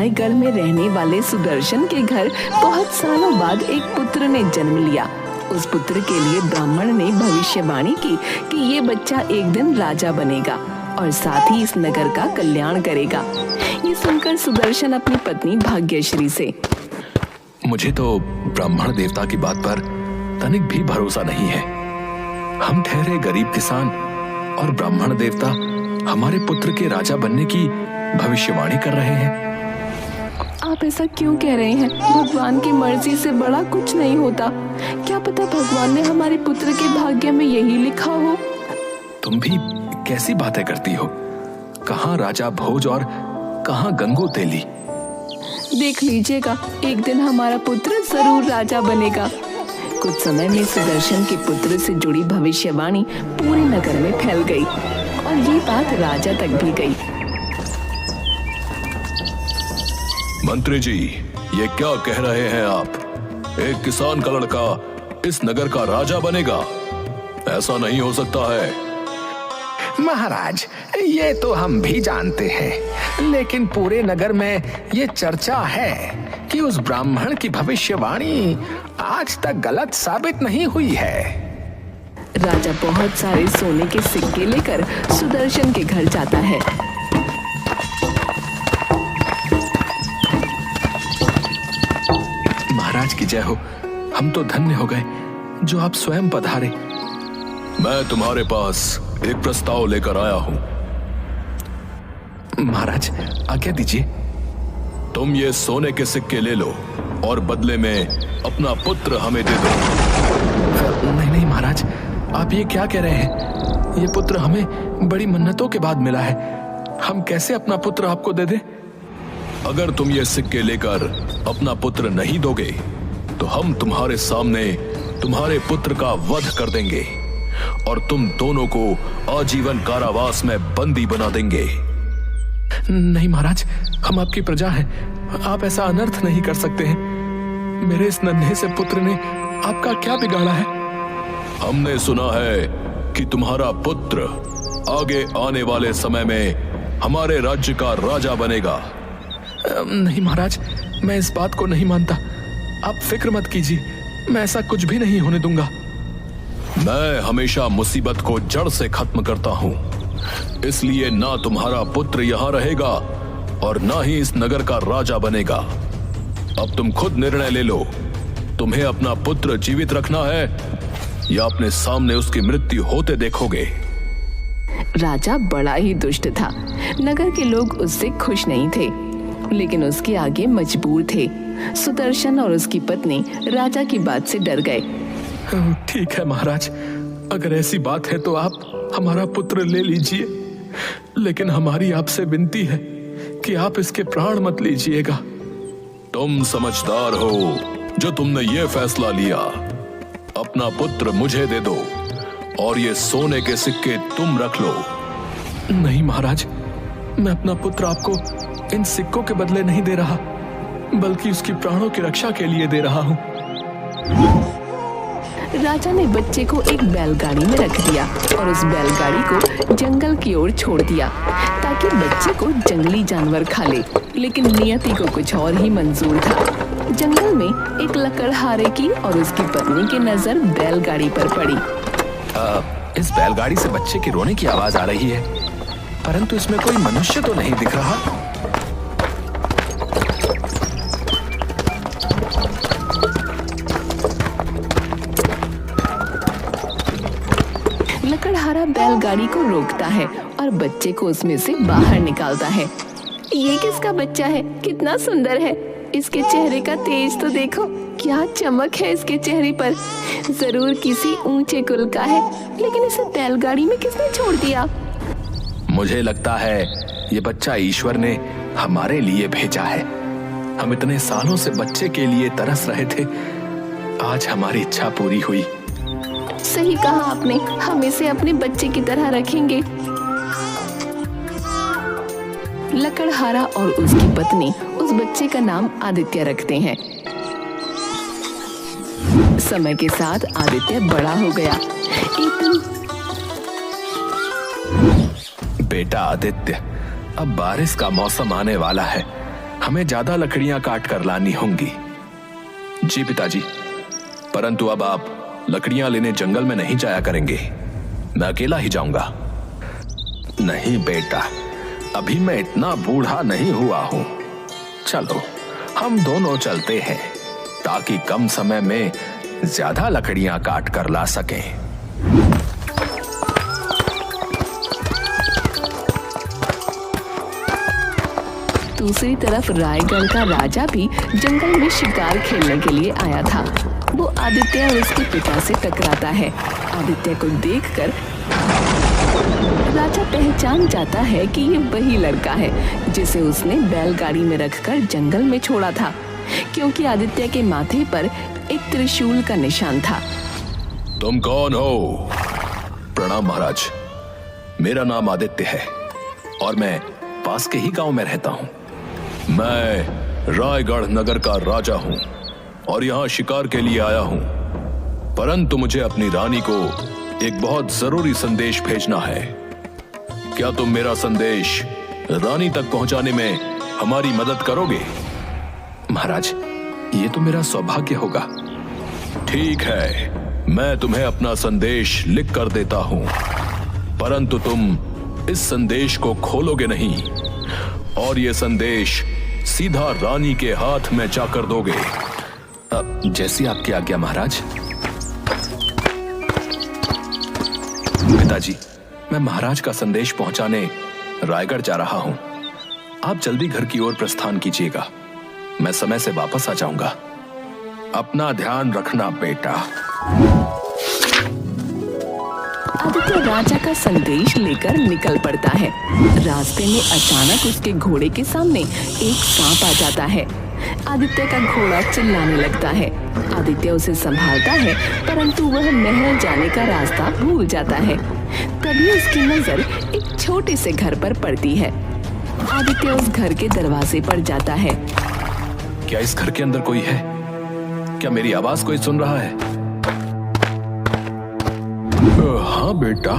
रायगढ़ में रहने वाले सुदर्शन के घर बहुत सालों बाद एक पुत्र ने जन्म लिया। उस पुत्र के लिए ब्राह्मण ने भविष्यवाणी की कि ये बच्चा एक दिन राजा बनेगा और साथ ही इस नगर का कल्याण करेगा। ये सुनकर सुदर्शन अपनी पत्नी भाग्यश्री से, मुझे तो ब्राह्मण देवता की बात पर तनिक भी भरोसा नहीं है। हम ठहरे गरीब किसान और ब्राह्मण देवता हमारे पुत्र के राजा बनने की भविष्यवाणी कर रहे हैं। आप ऐसा क्यों कह रहे हैं? भगवान की मर्जी से बड़ा कुछ नहीं होता। क्या पता भगवान ने हमारे पुत्र के भाग्य में यही लिखा हो। तुम भी कैसी बातें करती हो? कहाँ राजा भोज और कहाँ गंगू तेली। देख लीजिएगा, एक दिन हमारा पुत्र जरूर राजा बनेगा। कुछ समय में सुदर्शन के पुत्र से जुड़ी भविष्यवाणी पूरे नगर में फैल गई और ये बात राजा तक भी गई। मंत्री जी, ये क्या कह रहे हैं आप? एक किसान का लड़का इस नगर का राजा बनेगा? ऐसा नहीं हो सकता है। महाराज, ये तो हम भी जानते हैं, लेकिन पूरे नगर में ये चर्चा है कि उस ब्राह्मण की भविष्यवाणी आज तक गलत साबित नहीं हुई है। राजा बहुत सारे सोने के सिक्के लेकर सुदर्शन के घर जाता है। महाराज की जय हो। हम तो धन्य हो गए जो आप स्वयं पधारे। मैं तुम्हारे पास एक प्रस्ताव लेकर आया हूं। महाराज, आज्ञा दीजिए। तुम ये सोने के सिक्के ले लो और बदले में अपना पुत्र हमें दे दो। नहीं नहीं महाराज, आप ये क्या कह रहे हैं? ये पुत्र हमें बड़ी मन्नतों के बाद मिला है। हम कैसे अपना पुत्र आपको दे दें? अगर तुम ये सिक्के लेकर अपना पुत्र नहीं दोगे तो हम तुम्हारे सामने तुम्हारे पुत्र का वध कर देंगे और तुम दोनों को आजीवन कारावास में बंदी बना देंगे। नहीं महाराज, हम आपकी प्रजा हैं। आप ऐसा अनर्थ नहीं कर सकते हैं। मेरे इस नन्हे से पुत्र ने आपका क्या बिगाड़ा है? हमने सुना है कि तुम्हारा पुत्र आगे आने वाले समय में हमारे राज्य का राजा बनेगा। नहीं महाराज, मैं इस बात को नहीं मानता। आप फिक्र मत कीजिए, मैं ऐसा कुछ भी नहीं होने दूंगा। मैं हमेशा मुसीबत को जड़ से खत्म करता हूं, इसलिए ना तुम्हारा पुत्र यहां रहेगा और ना ही इस नगर का राजा बनेगा। अब तुम खुद निर्णय ले लो, तुम्हें अपना पुत्र जीवित रखना है या अपने सामने उसकी मृत्यु होते देखोगे। राजा बड़ा ही दुष्ट था। नगर के लोग उससे खुश नहीं थे, लेकिन उसके आगे मजबूर थे। सुदर्शन और उसकी पत्नी राजा की बात से डर गए। ठीक है महाराज, अगर ऐसी बात है तो आप हमारा पुत्र ले लीजिए, लेकिन हमारी आपसे विनती है कि आप इसके प्राण मत लीजिएगा। तुम समझदार हो जो तुमने ये फैसला लिया। अपना पुत्र मुझे दे दो और ये सोने के सिक्के तुम रख लो। नहीं महाराज, मैं अपना पुत्र आपको इन सिक्कों के बदले नहीं दे रहा, बल्कि उसकी प्राणों की रक्षा के लिए दे रहा हूं। राजा ने बच्चे को एक बैलगाड़ी में रख दिया और उस बैलगाड़ी को जंगल की ओर छोड़ दिया ताकि बच्चे को जंगली जानवर खा ले। लेकिन नियति को कुछ और ही मंजूर था। जंगल में एक लकड़हारे की और उसकी पत्नी की नजर बैलगाड़ी पर पड़ी। इस बैलगाड़ी से बच्चे की रोने की आवाज आ रही है, परंतु इसमें कोई मनुष्य तो नहीं दिख रहा। लकड़हारा बैलगाड़ी को रोकता है और बच्चे को उसमें से बाहर निकालता है। ये किसका बच्चा है? कितना सुंदर है। इसके चेहरे का तेज तो देखो, क्या चमक है इसके चेहरे पर। जरूर किसी ऊंचे कुल का है, लेकिन इसे बैलगाड़ी में किसने छोड़ दिया? मुझे लगता है ये बच्चा ईश्वर ने हमारे लिए भेजा है। हम इतने सालों से बच्चे के लिए तरस रहे थे, आज हमारी इच्छा पूरी हुई। सही कहा आपने, हम इसे अपने बच्चे की तरह रखेंगे। लकड़हारा और उसकी पत्नी उस बच्चे का नाम आदित्य रखते हैं। समय के साथ आदित्य बड़ा हो गया। एक दिन बेटा आदित्य, अब बारिश का मौसम आने वाला है। हमें ज्यादा लकड़ियां काट कर लानी होंगी। जी पिताजी, परंतु अब आप लकड़ियां लेने जंगल में नहीं जाया करेंगे, मैं अकेला ही जाऊंगा। नहीं बेटा, अभी मैं इतना बूढ़ा नहीं हुआ हूं। चलो हम दोनों चलते हैं ताकि कम समय में ज्यादा लकड़ियां काट कर ला सकें। दूसरी तरफ रायगढ़ का राजा भी जंगल में शिकार खेलने के लिए आया था। वो आदित्य और उसके पिता से टकराता है। आदित्य को देखकर राजा पहचान जाता है कि ये वही लड़का है जिसे उसने बैलगाड़ी में रखकर जंगल में छोड़ा था, क्योंकि आदित्य के माथे पर एक त्रिशूल का निशान था। तुम कौन हो? प्रणाम महाराज, मेरा नाम आदित्य है और मैं पास के ही गांव में रहता हूं। मैं रायगढ़ नगर का राजा हूं और यहां शिकार के लिए आया हूं, परंतु मुझे अपनी रानी को एक बहुत जरूरी संदेश भेजना है। क्या तुम मेरा संदेश रानी तक पहुंचाने में हमारी मदद करोगे? महाराज, ये तो मेरा सौभाग्य होगा। ठीक है, मैं तुम्हें अपना संदेश लिख कर देता हूं, परंतु तुम इस संदेश को खोलोगे नहीं और ये संदेश सीधा रानी के हाथ में जाकर दोगे। जैसी आपकी आज्ञा महाराज। पिताजी, मैं महाराज का संदेश पहुंचाने रायगढ़ जा रहा हूं। आप जल्दी घर की ओर प्रस्थान कीजिएगा, मैं समय से वापस आ जाऊंगा। अपना ध्यान रखना बेटा। आदित्य राजा का संदेश लेकर निकल पड़ता है। रास्ते में अचानक उसके घोड़े के सामने एक सांप आ जाता है। आदित्य का घोड़ा चिल्लाने लगता है। आदित्य उसे संभालता है, परंतु वह महल जाने का रास्ता भूल जाता है। तभी उसकी नजर एक छोटे से घर पर पड़ती है। आदित्य उस घर के दरवाजे पर जाता है। क्या इस घर के अंदर कोई है? क्या मेरी आवाज कोई सुन रहा है? हाँ बेटा,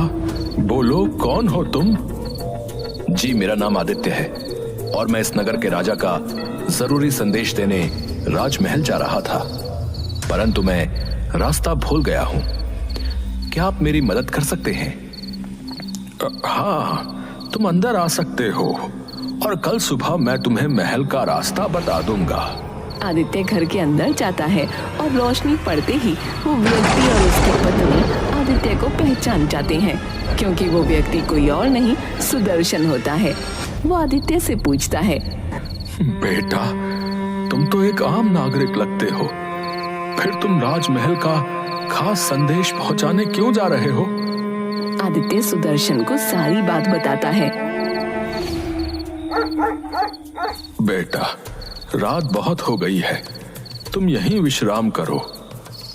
बोलो, कौन हो तुम? जी, मेरा नाम आदित्य है और मैं इस नगर के राजा का जरूरी संदेश देने राजमहल जा रहा था, परंतु मैं रास्ता भूल गया हूं। क्या आप मेरी मदद कर सकते हैं? हाँ, तुम अंदर आ सकते हो और कल सुबह मैं तुम्हें महल का रास्ता बता दूंगा। आदित्य घर के अंदर जाता है और रोशनी पड़ते ही वो व्यक्ति और उसकी पत्नी आदित्य को पहचान जाते हैं, क्योंकि वो व्यक्ति कोई और नहीं सुदर्शन होता है। वो आदित्य से पूछता है, बेटा, तुम तो एक आम नागरिक लगते हो, फिर तुम राजमहल का खास संदेश पहुंचाने क्यों जा रहे हो? आदित्य सुदर्शन को सारी बात बताता है। बेटा, रात बहुत हो गई है, तुम यहीं विश्राम करो।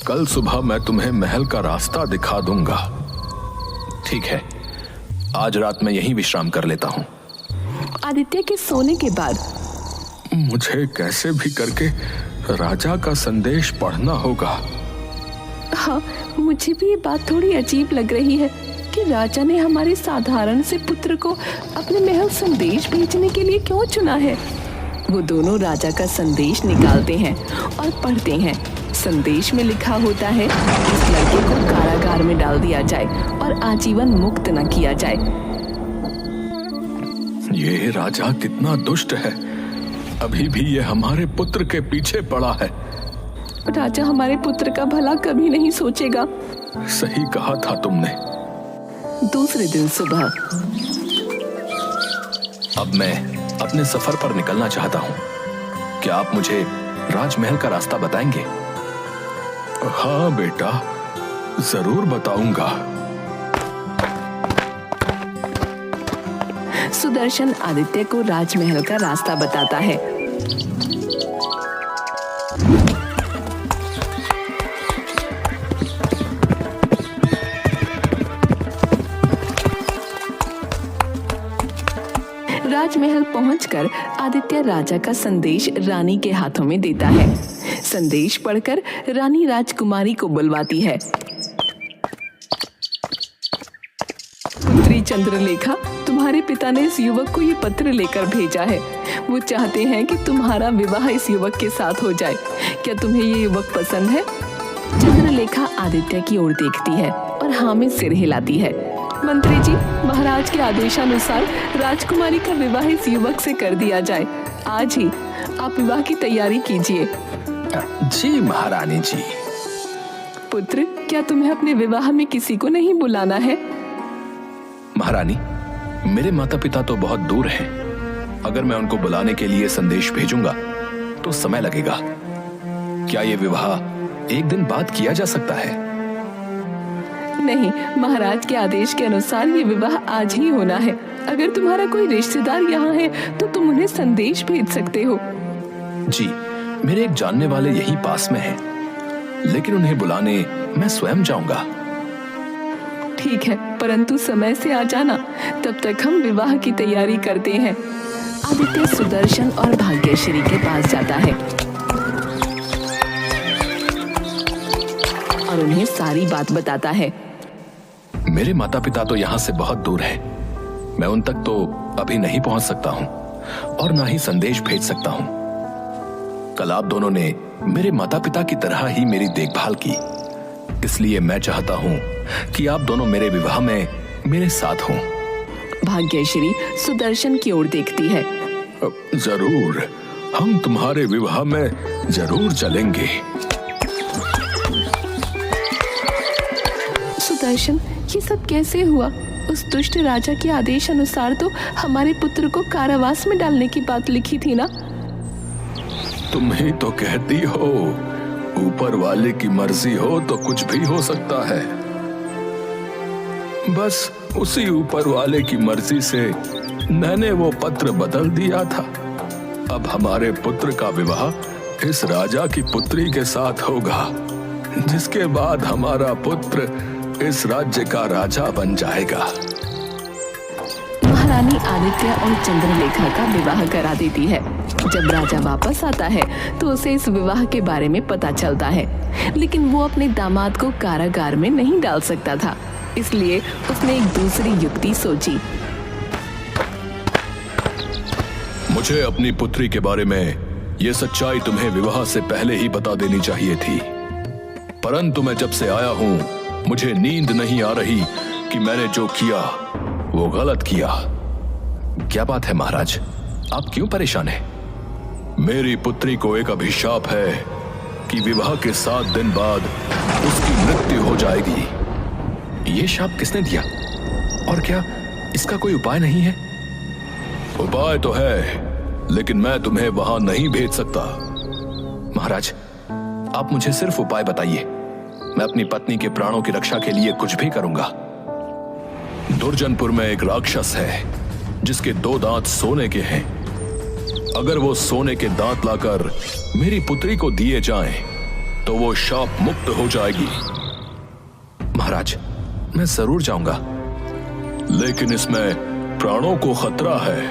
कल सुबह मैं तुम्हें महल का रास्ता दिखा दूंगा। ठीक है, आज रात मैं यहीं विश्राम कर लेता हूँ। आदित्य के सोने के बाद मुझे कैसे भी करके राजा का संदेश पढ़ना होगा। हाँ, मुझे भी ये बात थोड़ी अजीब लग रही है कि राजा ने हमारे साधारण से पुत्र को अपने महल संदेश भेजने के लिए क्यों चुना है। वो दोनों राजा का संदेश निकालते हैं और पढ़ते हैं। संदेश में लिखा होता है, इस लड़के को कारागार में डाल दिया जाए और आजीवन मुक्त न किया जाए। ये राजा कितना दुष्ट है, अभी भी ये हमारे पुत्र के पीछे पड़ा है। राजा हमारे पुत्र का भला कभी नहीं सोचेगा। सही कहा था तुमने। दूसरे दिन सुबह अब मैं अपने सफर पर निकलना चाहता हूँ। क्या आप मुझे राजमहल का रास्ता बताएंगे? हाँ बेटा, जरूर बताऊंगा। सुदर्शन आदित्य को राजमहल का रास्ता बताता है। राजमहल पहुंचकर आदित्य राजा का संदेश रानी के हाथों में देता है। संदेश पढ़कर रानी राजकुमारी को बुलवाती है। पुत्री चंद्रलेखा, तुम्हारे पिता ने इस युवक को ये पत्र लेकर भेजा है। वो चाहते हैं कि तुम्हारा विवाह इस युवक के साथ हो जाए। क्या तुम्हें ये युवक पसंद है? चंद्रलेखा आदित्य की ओर देखती है और हाँ में सिर हिलाती है। मंत्री जी, महाराज के आदेशानुसार राजकुमारी का विवाह इस युवक से कर दिया जाए। आज ही आप विवाह की तैयारी कीजिए। जी महारानी जी। पुत्र, क्या तुम्हें अपने विवाह में किसी को नहीं बुलाना है? महारानी, मेरे माता पिता तो बहुत दूर हैं। अगर मैं उनको बुलाने के लिए संदेश भेजूंगा तो समय लगेगा। क्या ये विवाह एक दिन बाद किया जा सकता है? नहीं, महाराज के आदेश के अनुसार ये विवाह आज ही होना है। अगर तुम्हारा कोई रिश्तेदार यहाँ है तो तुम उन्हें संदेश भेज सकते हो। जी, मेरे एक जानने वाले यहीं पास में हैं, लेकिन उन्हें बुलाने मैं स्वयं जाऊंगा। ठीक है, परंतु समय से आ जाना, तब तक हम विवाह की तैयारी करते हैं। आदित्य सुदर्शन और भाग्यश्री के पास जाता है और उन्हें सारी बात बताता है। मेरे माता पिता तो यहाँ से बहुत दूर हैं। मैं उन तक तो अभी नहीं पहुंच सकता हूँ और ना ही संदेश भेज सकता हूँ। कल आप दोनों ने मेरे माता पिता की तरह ही मेरी देखभाल की, इसलिए मैं चाहता हूँ कि आप दोनों मेरे विवाह में मेरे साथ हों। भाग्यश्री सुदर्शन की ओर देखती है। जरूर, हम तुम्हारे विवाह में जरूर चलेंगे। सुदर्शन, ये सब कैसे हुआ? उस दुष्ट राजा के आदेश अनुसार तो हमारे पुत्र को कारावास में डालने की बात लिखी थी ना? तुम ही तो कहती हो, ऊपर वाले की मर्जी हो तो कुछ भी हो सकता है। बस उसी ऊपर वाले की मर्जी से मैंने वो पत्र बदल दिया था। अब हमारे पुत्र का विवाह इस राजा की पुत्री के साथ होगा, जिसके बाद हमारा पुत्र इस राज्य का राजा बन जाएगा। महारानी आदित्य और चंद्रलेखा का विवाह करा देती है। जब राजा वापस आता है तो उसे इस विवाह के बारे में पता चलता है, लेकिन वो अपने दामाद को कारागार में नहीं डाल सकता था, इसलिए उसने एक दूसरी युक्ति सोची। मुझे अपनी पुत्री के बारे में ये सच्चाई तुम्हें विवाह से पहले ही बता देनी चाहिए थी, परंतु मैं जब से आया हूँ मुझे नींद नहीं आ रही कि मैंने जो किया वो गलत किया। क्या बात है महाराज, आप क्यों परेशान हैं? मेरी पुत्री को एक अभिशाप है कि विवाह के 7 दिन बाद उसकी मृत्यु हो जाएगी। ये शाप किसने दिया और क्या इसका कोई उपाय नहीं है? उपाय तो है, लेकिन मैं तुम्हें वहां नहीं भेज सकता। महाराज, आप मुझे सिर्फ उपाय बताइए, मैं अपनी पत्नी के प्राणों की रक्षा के लिए कुछ भी करूंगा। दुर्जनपुर में एक राक्षस है जिसके 2 दांत सोने के हैं। अगर वो सोने के दांत लाकर मेरी पुत्री को दिए जाएं, तो वो शाप मुक्त हो जाएगी। महाराज, मैं जरूर जाऊंगा, लेकिन इसमें प्राणों को खतरा है।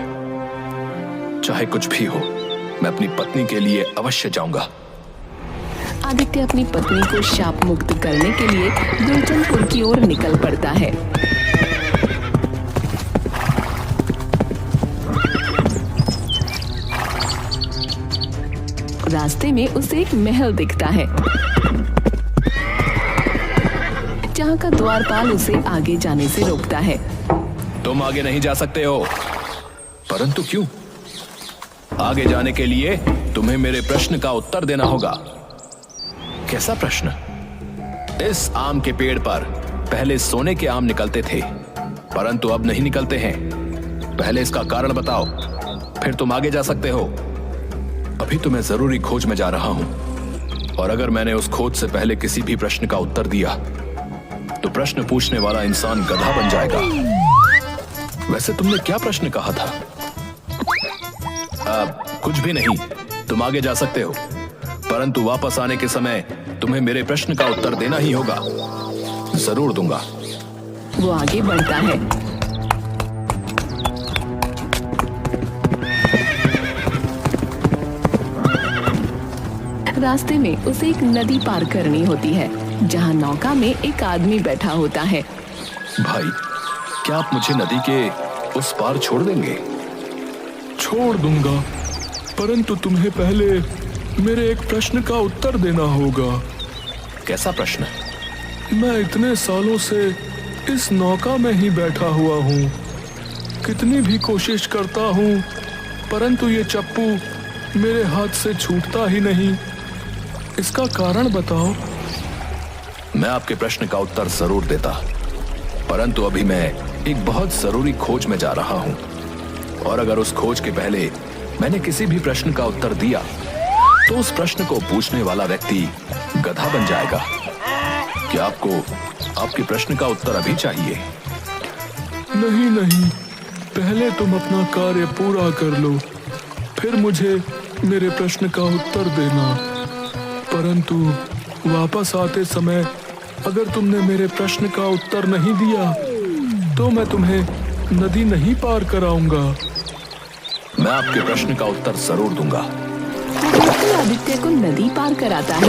चाहे कुछ भी हो, मैं अपनी पत्नी के लिए अवश्य जाऊंगा। आदित्य अपनी पत्नी को शाप मुक्त करने के लिए दुर्जनपुर की ओर निकल पड़ता है। रास्ते में उसे एक महल दिखता है, जहाँ का द्वारपाल उसे आगे जाने से रोकता है। तुम आगे नहीं जा सकते हो। परंतु क्यों? आगे जाने के लिए तुम्हें मेरे प्रश्न का उत्तर देना होगा। कैसा प्रश्न? इस आम के पेड़ पर पहले सोने के आम निकलते थे, परंतु अब नहीं निकलते हैं। पहले इसका कारण बताओ, फिर तुम आगे जा सकते हो। अभी तो मैं जरूरी खोज में जा रहा हूं, और अगर मैंने उस खोज से पहले किसी भी प्रश्न का उत्तर दिया तो प्रश्न पूछने वाला इंसान गधा बन जाएगा। वैसे तुमने क्या प्रश्न कहा था? कुछ भी नहीं, तुम आगे जा सकते हो, परंतु वापस आने के समय तुम्हें मेरे प्रश्न का उत्तर देना ही होगा। जरूर दूंगा। वो आगे बढ़ता है। रास्ते में उसे एक नदी पार करनी होती है, जहाँ नौका में एक आदमी बैठा होता है। भाई, क्या आप मुझे नदी के उस पार छोड़ देंगे? छोड़ दूंगा, परंतु तुम्हें पहले मेरे एक प्रश्न का उत्तर देना होगा। कैसा प्रश्न? मैं इतने सालों से इस नौका में ही बैठा हुआ हूँ, कितनी भी कोशिश करता हूँ, परंतु ये चप्पू मेरे हाथ से छूटता ही नहीं। इसका कारण बताओ। मैं आपके प्रश्न का उत्तर जरूर देता, परंतु अभी मैं एक बहुत जरूरी खोज में जा रहा हूँ, और अगर उस खोज के पहले मैंने किसी भी प्रश्न का उत्तर दिया तो उस प्रश्न को पूछने वाला व्यक्ति गधा बन जाएगा। क्या आपको आपके प्रश्न का उत्तर अभी चाहिए? नहीं नहीं, पहले तुम अपना कार्य पूरा कर लो, फिर मुझे मेरे प्रश्न का उत्तर देना। परंतु वापस आते समय अगर तुमने मेरे प्रश्न का उत्तर नहीं दिया तो मैं तुम्हें नदी नहीं पार कराऊंगा। मैं आपके प्रश्न का उत्तर जरूर दूंगा। व्यक्ति आदित्य को नदी पार कराता है।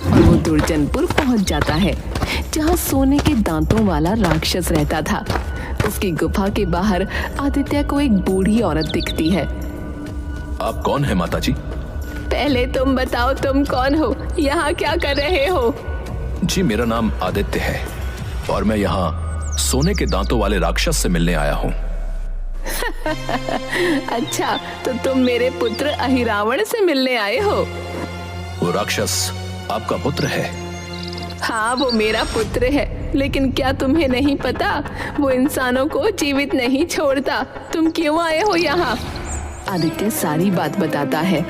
और वो दुर्जनपुर पहुंच जाता है, जहां सोने के दांतों वाला राक्षस रहता था। उसकी गुफा के बाहर आदित्य को एक बूढ़ी औरत दिखती है। आप कौन है माताजी? पहले तुम बताओ, तुम कौन हो, यहाँ क्या कर रहे हो? जी, मेरा नाम आदित्य है और मैं यहाँ सोने के दांतों वाले राक्षस से मिलने आया हूँ। अच्छा, तो तुम मेरे पुत्र अहिरावण से मिलने आए हो? वो राक्षस आपका पुत्र है? हाँ, वो मेरा पुत्र है, लेकिन क्या तुम्हें नहीं पता, वो इंसानों को जीवित नहीं छोड़ता। तुम क्यों आए हो यहाँ? आदित्य सारी बात बताता है।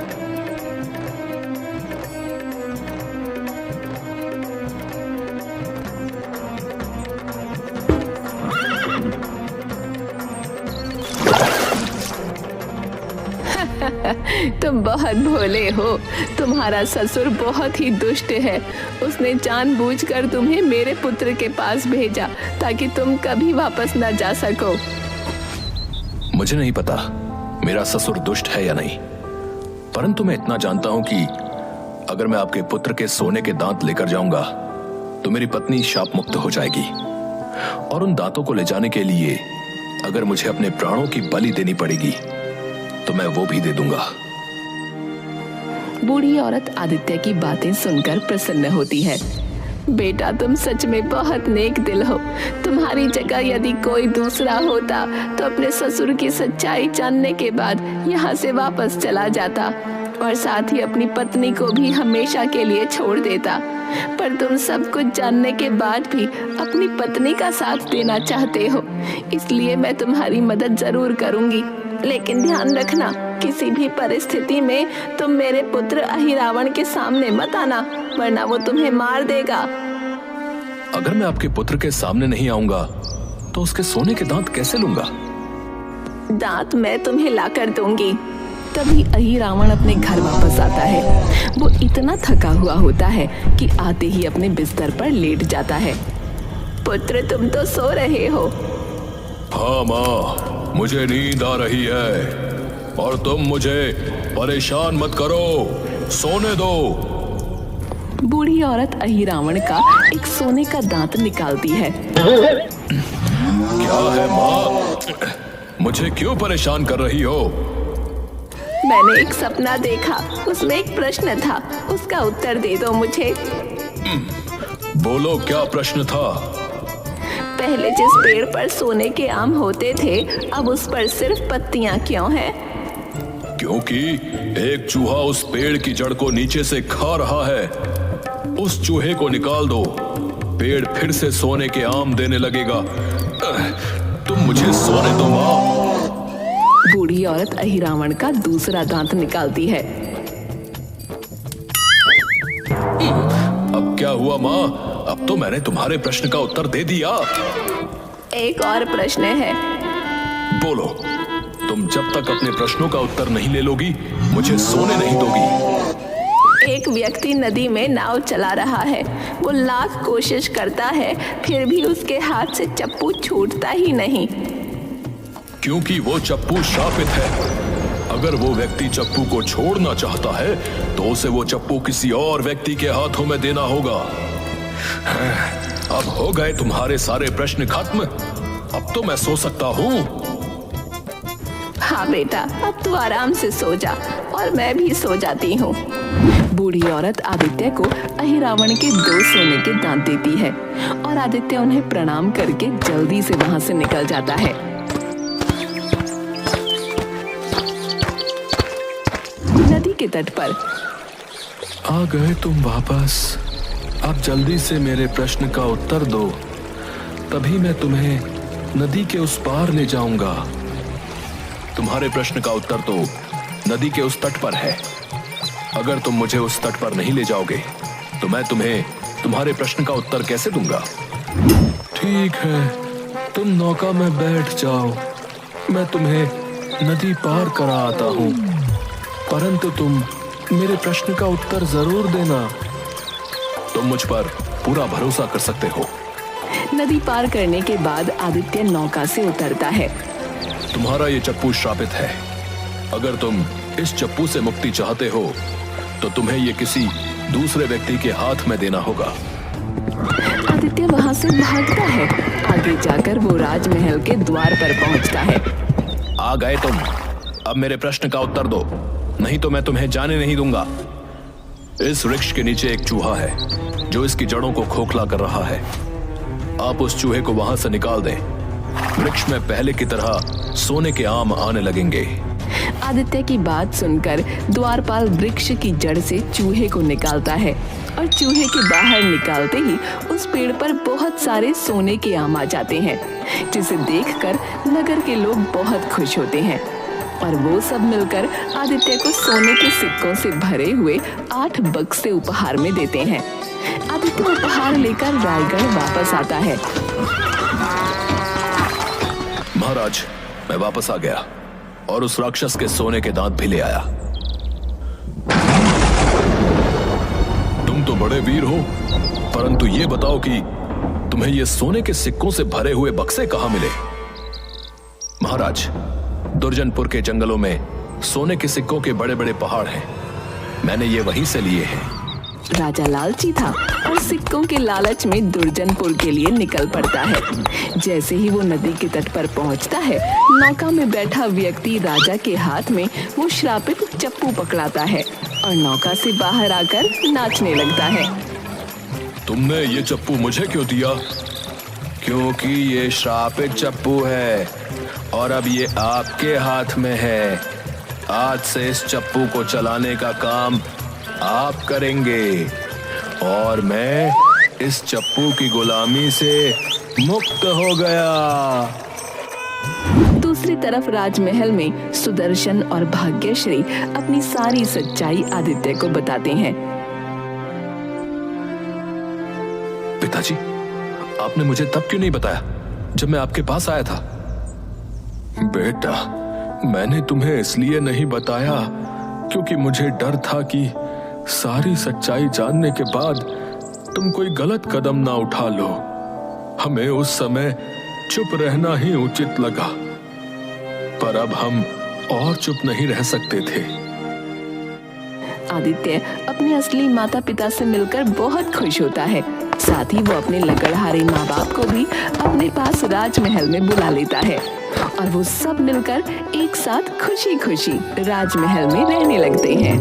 तुम बहुत भोले हो। तुम्हारा ससुर बहुत ही दुष्ट है। उसने जानबूझकर तुम्हें मेरे पुत्र के पास भेजा ताकि तुम कभी वापस न जा सको। मुझे नहीं पता मेरा ससुर दुष्ट है या नहीं, परंतु मैं इतना जानता हूं कि अगर मैं आपके पुत्र के सोने के दांत लेकर जाऊंगा तो मेरी पत्नी शाप मुक्त हो जाएगी, और उन दांतों को ले जाने के लिए अगर मुझे अपने प्राणों की बलि देनी पड़ेगी तो मैं वो भी दे दूंगा। बूढ़ी औरत आदित्य की बातें सुनकर प्रसन्न होती है। बेटा, तुम सच में बहुत नेक दिल हो। तुम्हारी जगह यदि कोई दूसरा होता तो अपने ससुर की सच्चाई जानने के बाद यहाँ से वापस चला जाता और साथ ही अपनी पत्नी को भी हमेशा के लिए छोड़ देता। पर तुम सब कुछ जानने के बाद भी अपनी पत्नी का साथ देना चाहते हो, इसलिए मैं तुम्हारी मदद जरूर करूंगी। लेकिन ध्यान रखना, किसी भी परिस्थिति में तुम मेरे पुत्र अहिरावण के सामने मत आना, वरना वो तुम्हें मार देगा। अगर मैं आपके पुत्र के सामने नहीं आऊंगा तो उसके सोने के दांत कैसे लूंगा? दांत मैं तुम्हें लाकर दूंगी। तभी अहिरावण अपने घर वापस आता है। वो इतना थका हुआ होता है कि आते ही अपने बिस्तर पर लेट जाता है। पुत्र, तुम तो सो रहे हो। हाँ माँ, मुझे नींद आ रही है और तुम मुझे परेशान मत करो, सोने दो। बूढ़ी औरत अहिरावण का एक सोने का दांत निकालती है। क्या है माँ, मुझे क्यों परेशान कर रही हो? मैंने एक सपना देखा, उसमें एक प्रश्न था, उसका उत्तर दे दो मुझे। बोलो, क्या प्रश्न था? पहले जिस पेड़ पर सोने के आम होते थे, अब उस पर सिर्फ पत्तियां क्यों हैं? क्योंकि एक चूहा उस पेड़ की जड़ को नीचे से खा रहा है। उस चूहे को निकाल दो, पेड़ फिर से सोने के आम देने लगेगा। तुम मुझे सोने दो माँ। बूढ़ी औरत अहिरावण का दूसरा दांत निकालती है। अब क्या हुआ माँ? अब तो मैंने तुम्हारे प्रश्न का उत्तर दे दिया। एक और प्रश्न है। बोलो, तुम जब तक अपने प्रश्नों का उत्तर नहीं ले लोगी मुझे सोने नहीं दोगी। एक व्यक्ति नदी में नाव चला रहा है। वो लाख कोशिश करता है, फिर भी उसके हाथ से चप्पू छूटता ही नहीं। क्योंकि वो चप्पू शापित है। अगर वो व्यक्ति चप्पू को छोड़ना चाहता है तो उसे वो चप्पू किसी और व्यक्ति के हाथों में देना होगा। अब हो गए तुम्हारे सारे प्रश्न खत्म। अब तो मैं सो सकता हूँ। हाँ बेटा, अब तू आराम से सो जा और मैं भी सो जाती हूँ। बूढ़ी औरत आदित्य को अहिरावण के 2 सोने के दांत देती है और आदित्य उन्हें प्रणाम करके जल्दी से वहां से निकल जाता है। नदी के तट पर आ गए तुम वापस। अब जल्दी से मेरे प्रश्न का उत्तर दो, तभी मैं तुम्हें नदी के उस पार ले जाऊंगा। तुम्हारे प्रश्न का उत्तर तो नदी के उस तट पर है। अगर तुम मुझे उस तट पर नहीं ले जाओगे तो मैं तुम्हें तुम्हारे प्रश्न का उत्तर कैसे दूंगा? ठीक है, तुम नौका में बैठ जाओ, मैं तुम्हें नदी पार करा आता हूँ, परंतु तुम मेरे प्रश्न का उत्तर जरूर देना। तुम मुझ पर पूरा भरोसा कर सकते हो। नदी पार करने के बाद आदित्य नौका से उतरता है। तुम्हारा ये चप्पू श्रापित है। अगर तुम इस चप्पू से मुक्ति चाहते हो तो तुम्हें ये किसी दूसरे व्यक्ति के हाथ में देना होगा। आदित्य वहां से भागता है। आगे जाकर वो राजमहल के द्वार पर पहुंचता है। आ गए तुम। अब मेरे प्रश्न का उत्तर दो, नहीं तो मैं तुम्हें जाने नहीं दूंगा। इस वृक्ष के नीचे एक चूहा है जो इसकी जड़ों को खोखला कर रहा है। आप उस चूहे को वहां से निकाल दें। वृक्ष में पहले की तरह सोने के आम आने लगेंगे। आदित्य की बात सुनकर द्वारपाल वृक्ष की जड़ से चूहे को निकालता है और चूहे के बाहर निकालते ही उस पेड़ पर बहुत सारे सोने के आम आ जाते हैं, जिसे देखकर नगर के लोग बहुत खुश होते हैं और वो सब मिलकर आदित्य को सोने के सिक्कों से भरे हुए 8 बक्से उपहार में देते हैं। आदित्य उपहार लेकर रायगढ़ वापस आता है। महाराज, मैं वापस आ गया और उस राक्षस के सोने के दांत भी ले आया। तुम तो बड़े वीर हो, परंतु ये बताओ कि तुम्हें ये सोने के सिक्कों से भरे हुए बक्से कहां मिले? महाराज, दुर्जनपुर के जंगलों में सोने के सिक्कों के बड़े बड़े पहाड़ हैं। मैंने ये वहीं से लिए हैं। राजा लालची था और सिक्कों के लालच में दुर्जनपुर के लिए निकल पड़ता है। जैसे ही वो नदी के तट पर पहुंचता है, नौका में बैठा व्यक्ति राजा के हाथ में वो श्रापित चप्पू पकड़ाता है और नौका से बाहर आकर नाचने लगता है। तुमने ये चप्पू मुझे क्यों दिया? क्योंकि ये श्रापित चप्पू है और अब ये आपके हाथ में है। आज से इस चप्पू को चलाने का काम आप करेंगे और मैं इस चप्पू की गुलामी से मुक्त हो गया। दूसरी तरफ राजमहल में सुदर्शन और भाग्यश्री अपनी सारी सच्चाई आदित्य को बताते हैं। पिताजी, आपने मुझे तब क्यों नहीं बताया जब मैं आपके पास आया था? बेटा, मैंने तुम्हें इसलिए नहीं बताया क्योंकि मुझे डर था कि सारी सच्चाई जानने के बाद तुम कोई गलत कदम ना उठा लो। हमें उस समय चुप रहना ही उचित लगा, पर अब हम और चुप नहीं रह सकते थे। आदित्य अपने असली माता पिता से मिलकर बहुत खुश होता है। साथ ही वो अपने लकड़हारे माँ बाप को भी अपने पास राजमहल में बुला लेता है और वो सब मिलकर एक साथ खुशी खुशी राजमहल में रहने लगते हैं।